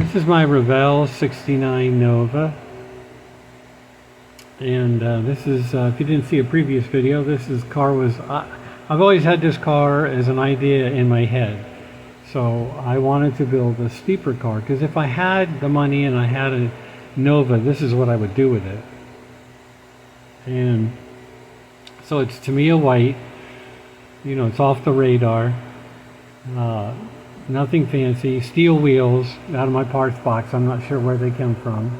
This is my Revell 69 Nova, and this is, if you didn't see a previous video, I've always had this car as an idea in my head. So I wanted to build a sleeper car, because if I had the money and I had a Nova, this is what I would do with it. And so it's Tamiya white, you know, it's off the radar. Nothing fancy. Steel wheels out of my parts box. I'm not sure where they come from.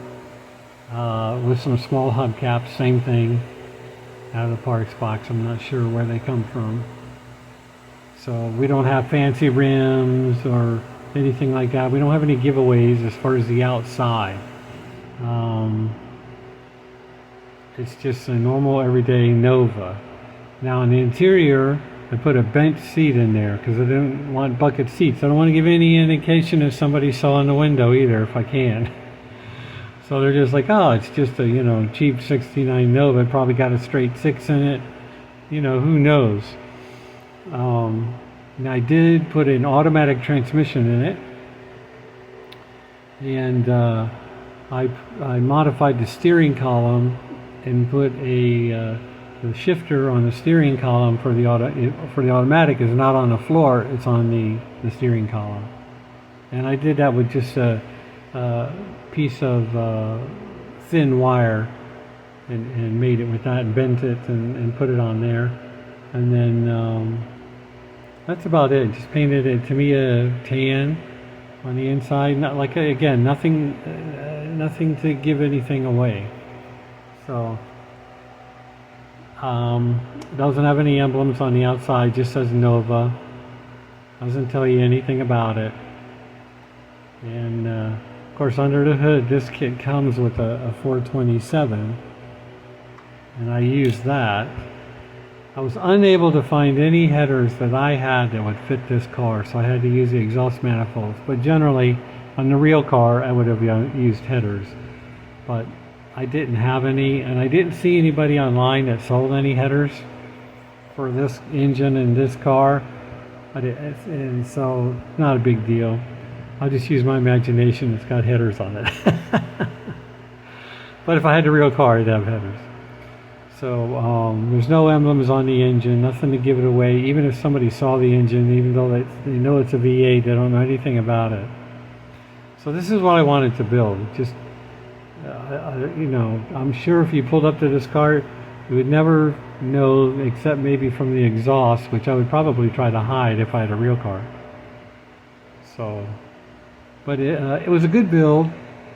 With some small hubcaps, same thing. Out of the parts box. I'm not sure where they come from. So we don't have fancy rims or anything like that. We don't have any giveaways as far as the outside. It's just a normal everyday Nova. Now in the interior, I put a bench seat in there because I didn't want bucket seats. I don't want to give any indication if somebody saw in the window either, if I can. So they're just like, oh, it's just a, you know, cheap 69 Nova. It probably got a straight 6 in it. You know, who knows? And I did put an automatic transmission in it. And I modified the steering column and put the shifter on the steering column for the automatic is not on the floor, it's on the steering column. And I did that with just a piece of thin wire and made it with that and bent it and put it on there. And then that's about it. Just painted it Tamiya tan on the inside. Not like, again, nothing to give anything away. So doesn't have any emblems on the outside, just says Nova. Doesn't tell you anything about it. And of course, under the hood, this kit comes with a 427, and I used that. I was unable to find any headers that I had that would fit this car, so I had to use the exhaust manifolds. But generally, on the real car, I would have used headers. But I didn't have any, and I didn't see anybody online that sold any headers for this engine and this car. And so, not a big deal. I'll just use my imagination. It's got headers on it. But if I had the real car, I'd have headers. So there's no emblems on the engine, nothing to give it away. Even if somebody saw the engine, even though they know it's a V8, they don't know anything about it. So this is what I wanted to build. Just you know, I'm sure if you pulled up to this car, you would never know, except maybe from the exhaust, which I would probably try to hide if I had a real car. So, but it was a good build.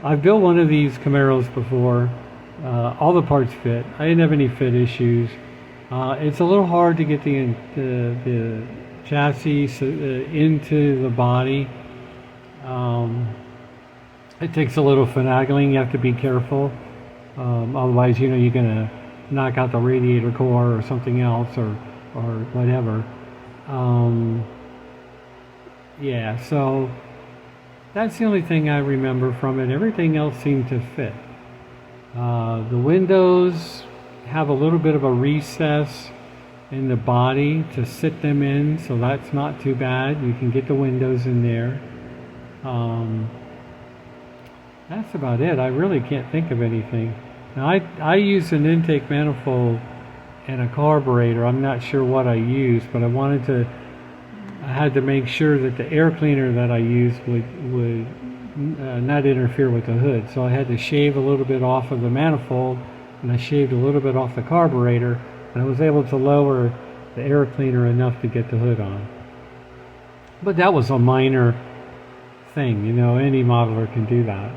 I've built one of these Camaros before. All the parts fit. I didn't have any fit issues. It's a little hard to get the chassis into the body. It takes a little finagling. You have to be careful. Otherwise, you know, you're going to knock out the radiator core or something else or whatever. Yeah, so that's the only thing I remember from it. Everything else seemed to fit. The windows have a little bit of a recess in the body to sit them in, so that's not too bad. You can get the windows in there. That's about it. I really can't think of anything. Now I used an intake manifold and a carburetor. I'm not sure what I used, but I had to make sure that the air cleaner that I used would not interfere with the hood. So I had to shave a little bit off of the manifold, and I shaved a little bit off the carburetor, and I was able to lower the air cleaner enough to get the hood on. But that was a minor thing, you know, any modeler can do that.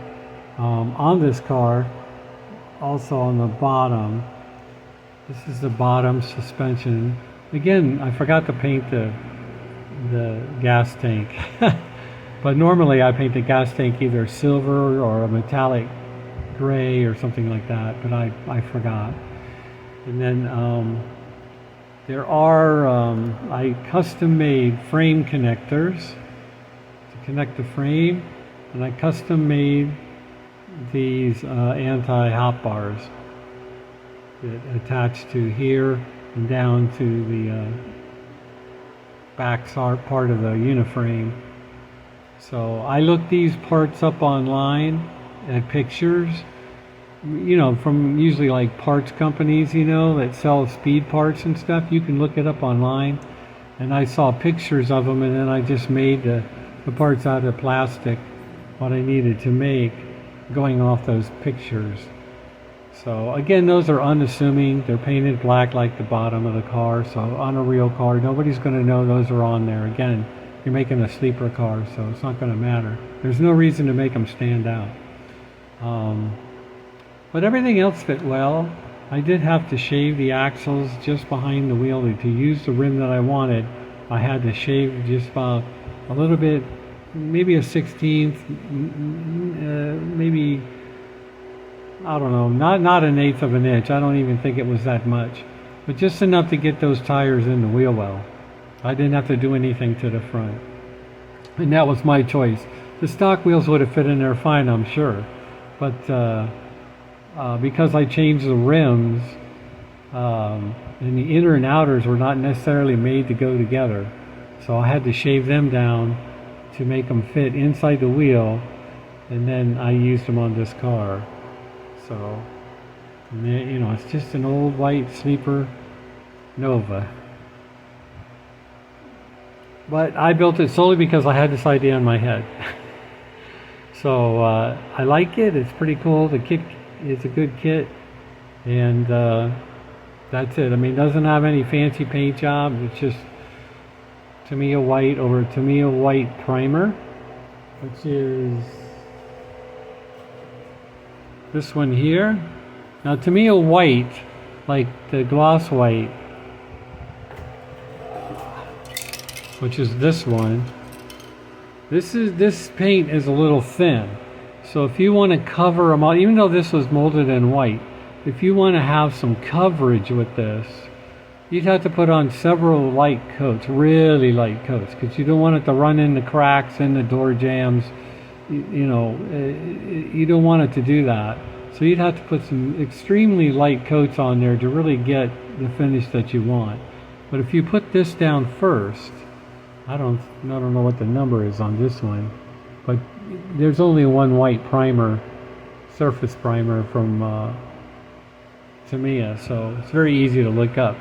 On this car, also on the bottom, this is the bottom suspension. Again, I forgot to paint the gas tank. But normally I paint the gas tank either silver or a metallic gray or something like that, but I forgot. And then there are, I custom made frame connectors to connect the frame, and I custom made these anti-hop bars that attach to here and down to the back part of the uniframe. So I looked these parts up online at pictures, you know, from usually like parts companies, you know, that sell speed parts and stuff. You can look it up online. And I saw pictures of them, and then I just made the parts out of plastic, what I needed to make, going off those pictures. So again, those are unassuming. They're painted black like the bottom of the car. So on a real car, nobody's going to know those are on there. Again, you're making a sleeper car, so it's not going to matter. There's no reason to make them stand out. But everything else fit well. I did have to shave the axles just behind the wheel to use the rim that I wanted. I had to shave just about a little bit, maybe a 16th, maybe, I don't know, not an eighth of an inch. I don't even think it was that much, but just enough to get those tires in the wheel well. I didn't have to do anything to the front, and that was my choice. The stock wheels would have fit in there fine, I'm sure, but because I changed the rims, and the inner and outers were not necessarily made to go together, so I had to shave them down to make them fit inside the wheel, and then I used them on this car. So, you know, it's just an old white sleeper Nova. But I built it solely because I had this idea in my head. So I like it. It's pretty cool. The kit is a good kit, and that's it. I mean, it doesn't have any fancy paint job. It's just Tamiya white over Tamiya white primer, which is this one here. Now Tamiya white, like the gloss white, which is this one, this paint is a little thin. So if you want to cover them all, even though this was molded in white, if you want to have some coverage with this, you'd have to put on several light coats, really light coats, because you don't want it to run into cracks in the door jambs. You know, you don't want it to do that. So you'd have to put some extremely light coats on there to really get the finish that you want. But if you put this down first, I don't know what the number is on this one, but there's only one white primer, surface primer from Tamiya, so it's very easy to look up.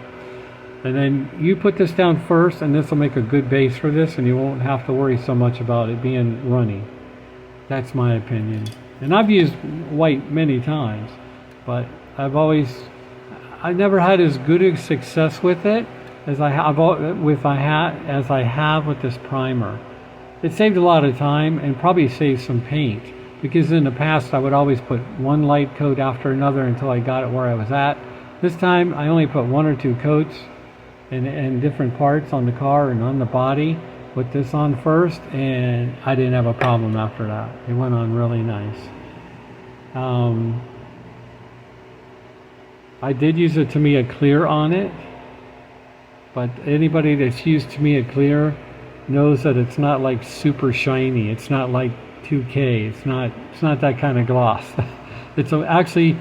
And then you put this down first, and this will make a good base for this, and you won't have to worry so much about it being runny. That's my opinion. And I've used white many times, but I've never had as good a success with it as I have with this primer. It saved a lot of time and probably saved some paint, because in the past I would always put one light coat after another until I got it where I was at. This time I only put one or two coats and different parts on the car and on the body. Put this on first, and I didn't have a problem after that. It went on really nice. I did use a Tamiya Clear on it, but anybody that's used Tamiya Clear knows that it's not like super shiny. It's not like 2K. It's not that kind of gloss. Actually,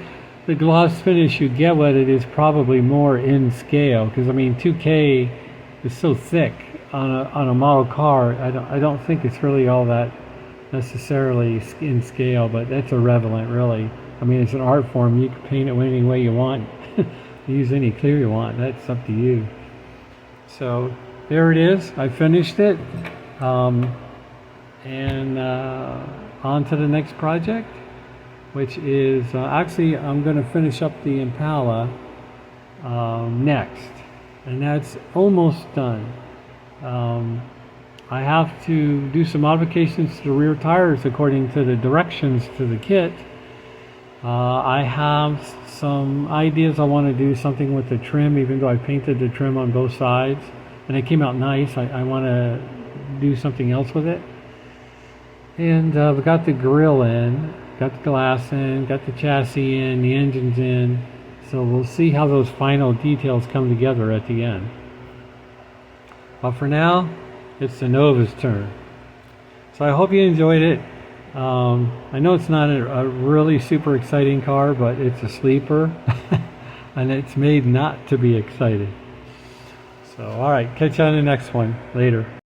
the gloss finish you get with it is probably more in scale, because I mean 2K is so thick on a model car. I don't think it's really all that necessarily in scale, but that's irrelevant really. I mean, it's an art form. You can paint it any way you want. Use any clear you want. That's up to you. So there it is. I finished it, and on to the next project, which is actually I'm going to finish up the Impala next, and that's almost done. I have to do some modifications to the rear tires according to the directions to the kit. I have some ideas. I want to do something with the trim, even though I painted the trim on both sides and it came out nice. I want to do something else with it. And we got the grill in, got the glass in, got the chassis in, the engine's in. So we'll see how those final details come together at the end. But for now, it's the Nova's turn. So I hope you enjoyed it. I know it's not a really super exciting car, but it's a sleeper and it's made not to be excited. So alright, catch you on the next one. Later.